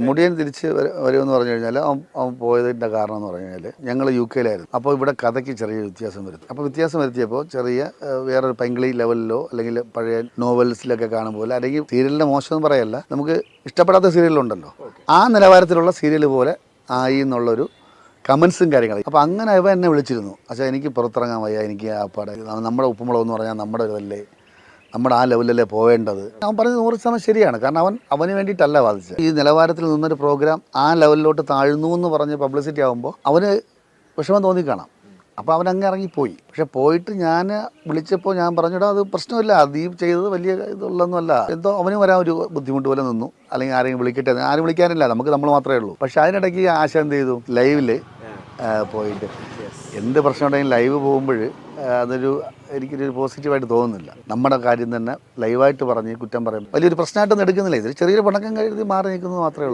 മുടിയൻ തിരിച്ച് വരുമെന്ന് പറഞ്ഞു കഴിഞ്ഞാൽ അവൻ പോയതിൻ്റെ കാരണം എന്ന് പറഞ്ഞു കഴിഞ്ഞാൽ ഞങ്ങൾ UK-യിലായിരുന്നു. അപ്പോൾ ഇവിടെ കഥയ്ക്ക് ചെറിയ വ്യത്യാസം വരുത്തി. അപ്പോൾ വ്യത്യാസം വരുത്തിയപ്പോൾ ചെറിയ വേറൊരു പൈങ്കിളി ലെവലിലോ അല്ലെങ്കിൽ പഴയ നോവൽസിലൊക്കെ കാണുമ്പോൾ അല്ലെങ്കിൽ സീരിയലിൻ്റെ മോശമെന്ന് പറയല്ല, നമുക്ക് ഇഷ്ടപ്പെടാത്ത സീരിയലുണ്ടല്ലോ, ആ നിലവാരത്തിലുള്ള സീരിയൽ പോലെ ആയി എന്നുള്ളൊരു കമൻസും കാര്യങ്ങളും. അപ്പോൾ അങ്ങനെ ഇവ എന്നെ വിളിച്ചിരുന്നു, പക്ഷേ എനിക്ക് പുറത്തിറങ്ങാൻ വയ്യ, എനിക്ക് ആ പാടെ നമ്മുടെ ഉപ്പുമുളകെന്ന് പറഞ്ഞാൽ നമ്മുടെ ഇതല്ലേ, നമ്മുടെ ആ ലെവലിലല്ലേ പോവേണ്ടത്. അവൻ പറഞ്ഞത് 100% ശരിയാണ്. കാരണം അവന് വേണ്ടിയിട്ടല്ല വാദിച്ചത്. ഈ നിലവാരത്തിൽ നിന്നൊരു പ്രോഗ്രാം ആ ലെവലിലോട്ട് താഴ്ന്നു എന്ന് പറഞ്ഞ് പബ്ലിസിറ്റി ആകുമ്പോൾ അവന് വിഷമം തോന്നിക്കാണാം. അപ്പോൾ അവൻ അങ്ങ് ഇറങ്ങിപ്പോയി. പക്ഷെ പോയിട്ട് ഞാൻ വിളിച്ചപ്പോൾ ഞാൻ പറഞ്ഞിടാ, അത് പ്രശ്നമില്ല, അത് ഈ ചെയ്തത് വലിയ ഇതുള്ളതൊന്നുമല്ല, എന്തോ അവന് വരാൻ ഒരു ബുദ്ധിമുട്ട് പോലെ നിന്നു, അല്ലെങ്കിൽ ആരെങ്കിലും വിളിക്കട്ടെ, ആരും വിളിക്കാനില്ല, നമ്മൾ മാത്രമേ ഉള്ളൂ. പക്ഷെ അതിനിടയ്ക്ക് ആശ എന്ത് ചെയ്തു, ലൈവിൽ പോയിട്ട് എന്ത് പ്രശ്നം ഉണ്ടെങ്കിലും ലൈവ് പോകുമ്പോൾ എനിക്കൊരു പോസിറ്റീവായിട്ട് തോന്നുന്നില്ല. നമ്മുടെ കാര്യം തന്നെ ലൈവായിട്ട് പറഞ്ഞ് കുറ്റം പറയും വലിയൊരു പ്രശ്നമായിട്ടൊന്നും എടുക്കുന്നില്ല. ഇതിൽ ചെറിയൊരു പണക്കം കരുതി മാറി നിൽക്കുന്നത് മാത്രമേ ഉള്ളൂ.